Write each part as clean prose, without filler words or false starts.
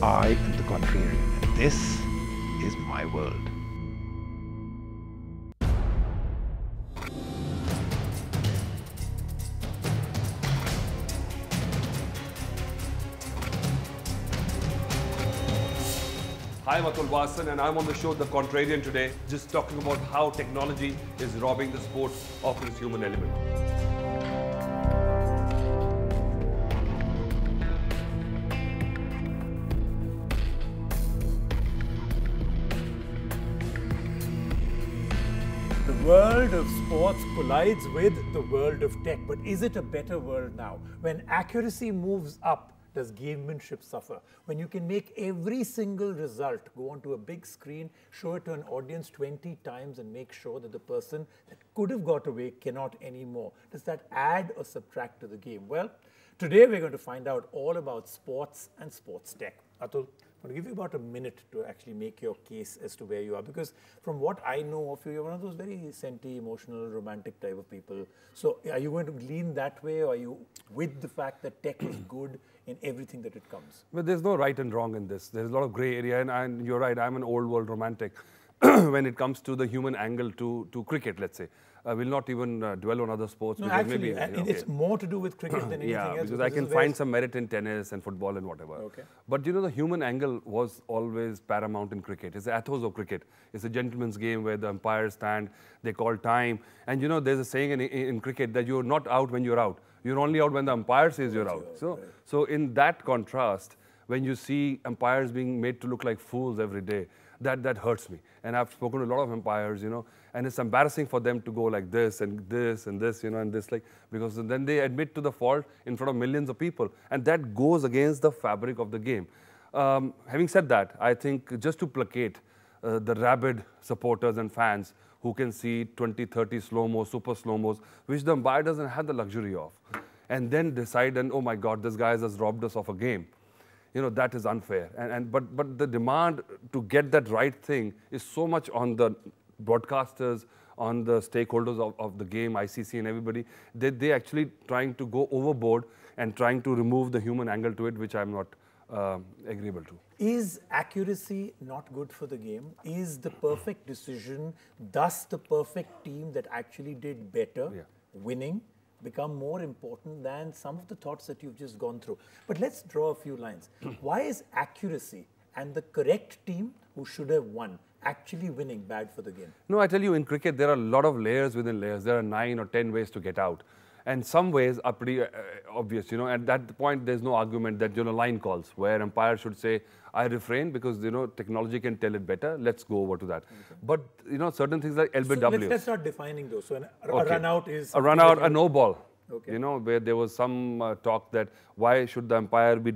I am the contrarian, and this is my world. Hi, I'm Atul Vasan, and I'm on the show The Contrarian today, just talking about how technology is robbing the sport of its human element. The world of sports collides with the world of tech, but is it a better world now? When accuracy moves up, does gamemanship suffer? When you can make every single result go onto a big screen, show it to an audience 20 times and make sure that the person that could have got away cannot anymore, does that add or subtract to the game? Well, today we're going to find out all about sports and sports tech. Atul, I'm going to give you about a minute to actually make your case as to where you are, because from what I know of you, you're one of those very senti, emotional, romantic type of people. So are you going to lean that way, or are you with the fact that tech is good in everything that it comes? But there's no right and wrong in this. There's a lot of gray area, and you're right, I'm an old world romantic when it comes to the human angle to cricket, let's say. We'll not even dwell on other sports. No, actually, it's more to do with cricket than anything else. Yeah, because I can find some merit in tennis and football and whatever. Okay. But you know, the human angle was always paramount in cricket. It's the ethos of cricket. It's a gentleman's game where the umpires stand, they call time. And you know, there's a saying in cricket that you're not out when you're out. You're only out when the umpire says you're out. So in that contrast, when you see umpires being made to look like fools every day, that hurts me. And I've spoken to a lot of umpires, you know, and it's embarrassing for them to go like this and this and this, you know, and this, like, because then they admit to the fault in front of millions of people. And that goes against the fabric of the game. Having said that, I think just to placate the rabid supporters and fans who can see 20, 30 slow-mos, super slow-mos, which the umpire doesn't have the luxury of, and then decide, and oh my God, this guy has robbed us of a game. You know, that is unfair. But the demand to get that right thing is so much on the broadcasters, on the stakeholders of the game, ICC and everybody, that they actually trying to go overboard and trying to remove the human angle to it, which I'm not agreeable to. Is accuracy not good for the game? Is the perfect decision, thus the perfect team that actually did better, winning, become more important than some of the thoughts that you've just gone through? But let's draw a few lines. Why is accuracy and the correct team who should have won actually winning bad for the game? No, I tell you, in cricket, there are a lot of layers within layers. There are 9 or 10 ways to get out. And some ways are pretty obvious, you know. At that point, there's no argument that, you know, line calls, where umpires should say, I refrain because, you know, technology can tell it better. Let's go over to that. Okay. But, you know, certain things like LBW. So let's start defining those. So a run out is... A run out, a no ball. Okay. You know, where there was some talk that why should the umpire be,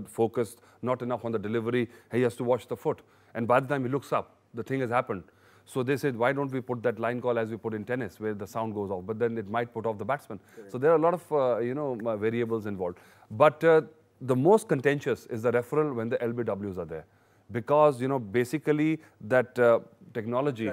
focused not enough on the delivery. He has to watch the foot. And by the time he looks up, the thing has happened. So they said, why don't we put that line call as we put in tennis, where the sound goes off, but then it might put off the batsman. Correct. So there are a lot of, variables involved. But the most contentious is the referral when the LBWs are there. Because, you know, basically that technology,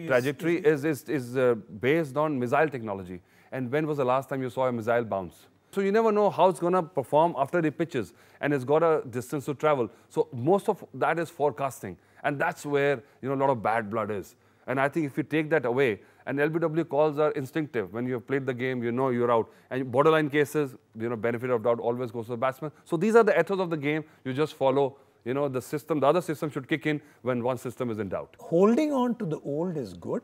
trajectory is based on missile technology. And when was the last time you saw a missile bounce? So you never know how it's going to perform after the pitches, and it's got a distance to travel. So most of that is forecasting. And that's where, you know, a lot of bad blood is. And I think if you take that away, and LBW calls are instinctive. When you have played the game, you know you're out. And borderline cases, you know, benefit of doubt always goes to the batsman. So these are the ethos of the game. You just follow, you know, the system. The other system should kick in when one system is in doubt. Holding on to the old is good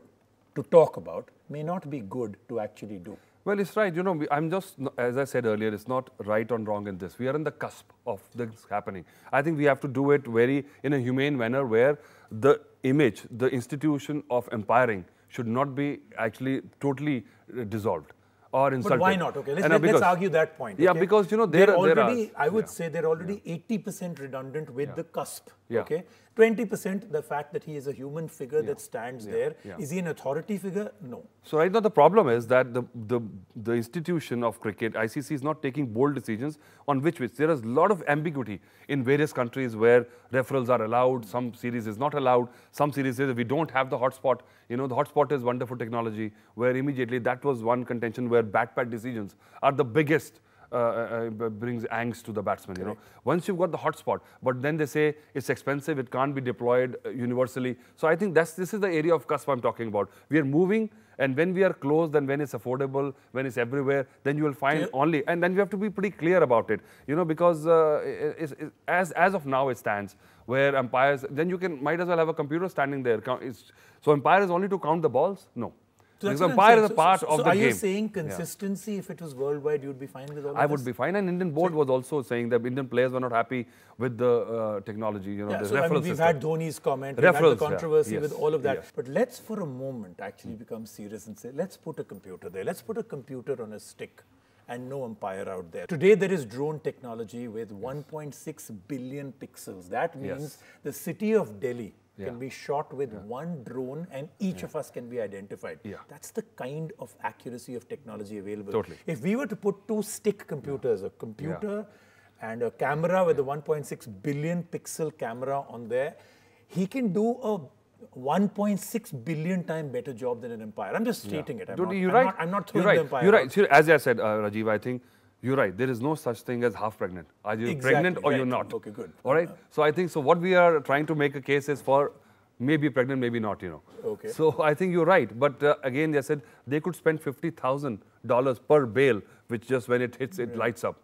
to talk about, may not be good to actually do. Well, it's right. You know, I'm just, as I said earlier, it's not right or wrong in this. We are on the cusp of this happening. I think we have to do it in a humane manner, where the image, the institution of umpiring should not be actually totally dissolved or insulted. But why not? Okay, let's argue that point. Yeah, okay? because, you know, I would say they're already 80% redundant with the cusp. Yeah. Okay, 20% the fact that he is a human figure that stands there. Yeah. Is he an authority figure? No. So right now the problem is that the institution of cricket, ICC, is not taking bold decisions on which there is a lot of ambiguity in various countries where referrals are allowed, some series is not allowed, some series says we don't have the hotspot. You know, the hotspot is wonderful technology, where immediately that was one contention where bat decisions are the biggest brings angst to the batsman, you know. Once you've got the hotspot, but then they say it's expensive, it can't be deployed universally. So I think this is the area of cusp I'm talking about. We are moving, and when we are close, then when it's affordable, when it's everywhere, then you will find only, and then you have to be pretty clear about it, you know, because as of now it stands, where umpires, then you might as well have a computer standing there. So umpire is only to count the balls? No. So because umpire is a part of the game. So are you saying consistency, if it was worldwide, you would be fine with all of this? I would be fine. And Indian board was also saying that Indian players were not happy with the technology, you know, the so referral I mean, we've system. had Dhoni's comment, we've had the controversy with all of that. Yes. But let's for a moment actually become serious and say, let's put a computer there. Let's put a computer on a stick and no umpire out there. Today there is drone technology with 1.6 billion pixels. That means the city of Delhi can be shot with one drone and each of us can be identified. That's the kind of accuracy of technology available. Totally. If we were to put two stick computers, a computer and a camera with a 1.6 billion pixel camera on there, he can do a 1.6 billion time better job than an umpire. I'm just stating it. I'm not throwing the umpire. You're right. See, as I said, Rajiv, I think you're right. There is no such thing as half pregnant. Are you pregnant or you're not? Okay, good. All right. So I think what we are trying to make a case is for maybe pregnant, maybe not, you know. Okay. So I think you're right. But again, they said they could spend $50,000 per bail, which just when it hits, it lights up.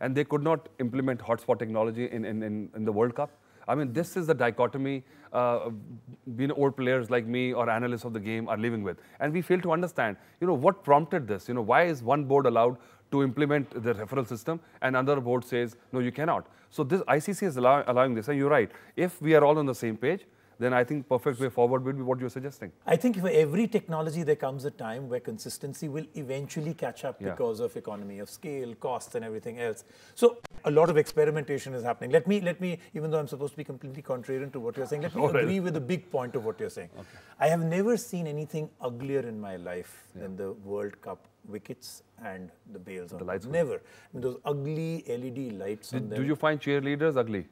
And they could not implement hotspot technology in the World Cup. I mean, this is the dichotomy old players like me or analysts of the game are living with. And we fail to understand, you know, what prompted this? You know, why is one board allowed to implement the referral system and another board says, no, you cannot. So this ICC is allowing this. And you're right. If we are all on the same page, then I think perfect way forward will be what you're suggesting. I think for every technology, there comes a time where consistency will eventually catch up because of economy of scale, costs, and everything else. So a lot of experimentation is happening. Let me, even though I'm supposed to be completely contrarian to what you're saying, let me agree with the big point of what you're saying. Okay. I have never seen anything uglier in my life than the World Cup wickets and the bails on the lights. Never. I mean, those ugly LED lights on them. Do you find cheerleaders ugly?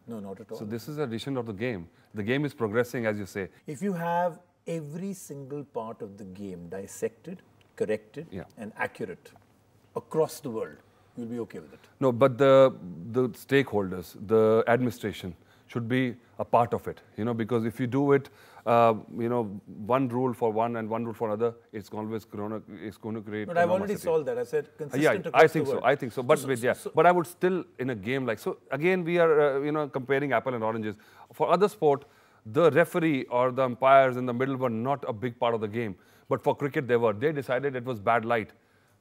No, not at all. So this is a addition of the game. The game is progressing, as you say. If you have every single part of the game dissected, corrected, and accurate across the world, you'll be okay with it. No, but the stakeholders, the administration should be a part of it, you know, because if you do it, you know, one rule for one and one rule for another, it's always going to create. But I've already solved that. I said consistent across the world. I think so. But but I would still, in a game like, so again, we are you know, comparing apple and oranges. For other sport, the referee or the umpires in the middle were not a big part of the game. But for cricket, they were. They decided it was bad light.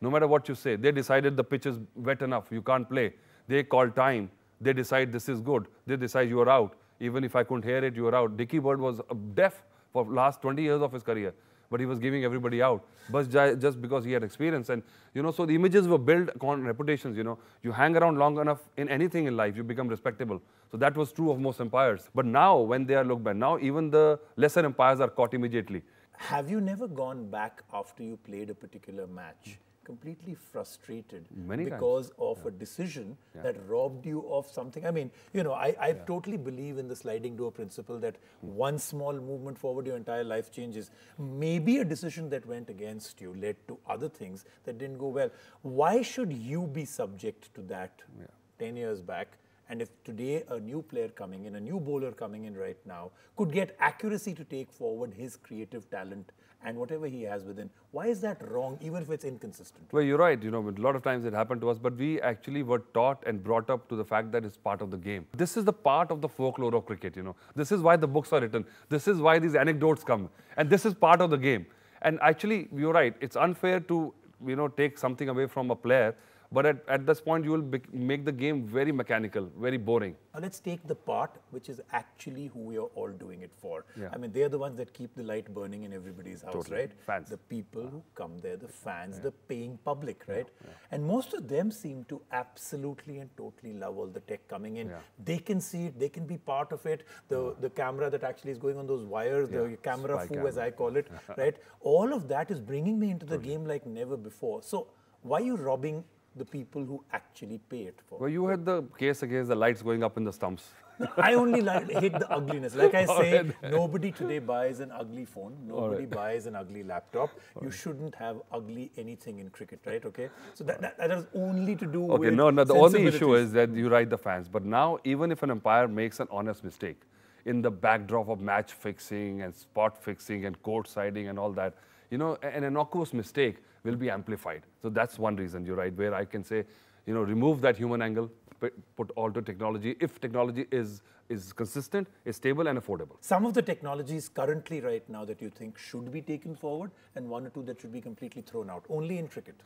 No matter what you say, they decided the pitch is wet enough, you can't play. They call time. They decide this is good. They decide you are out. Even if I couldn't hear it, you are out. Dickie Bird was deaf for last 20 years of his career, but he was giving everybody out, but just because he had experience. And, you know, so the images were built on reputations, you know. You hang around long enough in anything in life, you become respectable. So that was true of most umpires. But now, when they are looked bad, now even the lesser umpires are caught immediately. Have you never gone back after you played a particular match completely frustrated because of a decision that robbed you of something? I mean, you know, I totally believe in the sliding door principle that one small movement forward, your entire life changes. Maybe a decision that went against you led to other things that didn't go well. Why should you be subject to that 10 years back? And if today a new player coming in, a new bowler coming in right now, could get accuracy to take forward his creative talent and whatever he has within, why is that wrong, even if it's inconsistent? Well, you're right. You know, a lot of times it happened to us, but we actually were taught and brought up to the fact that it's part of the game. This is the part of the folklore of cricket, you know. This is why the books are written. This is why these anecdotes come. And this is part of the game. And actually, you're right. It's unfair to, you know, take something away from a player. But at this point, you will make the game very mechanical, very boring. Now let's take the part which is actually who we are all doing it for. I mean, they're the ones that keep the light burning in everybody's house, right? Fans. The people who come there, the fans, the paying public, right? And most of them seem to absolutely and totally love all the tech coming in. They can see it, they can be part of it. The camera that actually is going on those wires, the camera foo, as I call it, right? All of that is bringing me into the game like never before. So why are you robbing the people who actually pay it for. Well, you had the case against the lights going up in the stumps. I only hate the ugliness. Like I say, nobody today buys an ugly phone. Nobody buys an ugly laptop. You shouldn't have ugly anything in cricket, right? Okay. So that is only to do with the only issue is that you write the fans. But now, even if an umpire makes an honest mistake in the backdrop of match fixing and spot fixing and court siding and all that, you know, an innocuous mistake will be amplified. So that's one reason, you're right, where I can say, you know, remove that human angle, put all to technology, if technology is consistent, is stable and affordable. Some of the technologies currently right now that you think should be taken forward, and one or two that should be completely thrown out, only in cricket.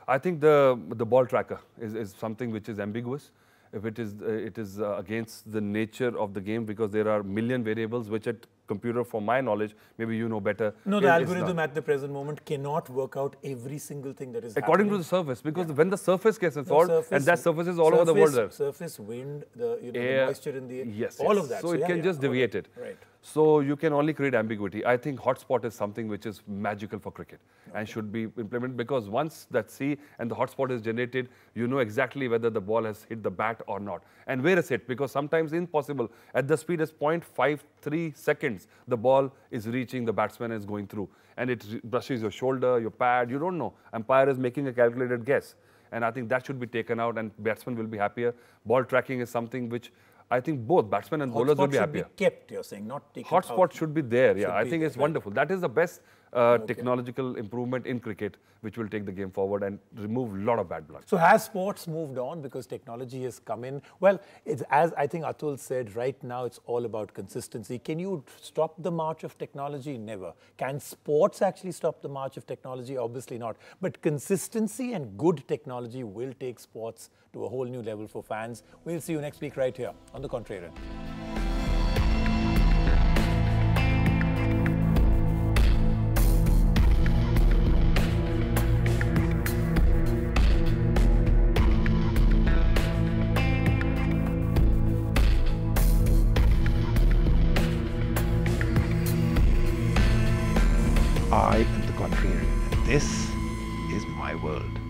I think the ball tracker is something which is ambiguous. If it is against the nature of the game, because there are million variables which at computer, from my knowledge, maybe you know better. No, the algorithm at the present moment cannot work out every single thing that is according to the surface, because when the surface gets involved, and that surface is all over the world there. Surface, wind, the moisture in the air, yes, all of that. So it can just deviate it. Right. So you can only create ambiguity. I think hotspot is something which is magical for cricket and should be implemented, because once that C and the hotspot is generated, you know exactly whether the ball has hit the bat or not. And where is it? Because sometimes impossible. At the speed is 0.53 seconds, the ball is reaching the batsman and is going through. And it brushes your shoulder, your pad, you don't know. Umpire is making a calculated guess. And I think that should be taken out and batsmen will be happier. Ball tracking is something which I think both batsmen and bowlers will be happier. Hotspot should be kept, you're saying, not taken out. Hotspot should be there, yeah. I think it's wonderful. That is the best technological improvement in cricket, which will take the game forward and remove a lot of bad blood. So has sports moved on because technology has come in? Well, it's, as I think Atul said, right now it's all about consistency. Can you stop the march of technology? Never. Can sports actually stop the march of technology? Obviously not. But consistency and good technology will take sports to a whole new level for fans. We'll see you next week right here on The Contrarian. I am the contrarian, and this is my world.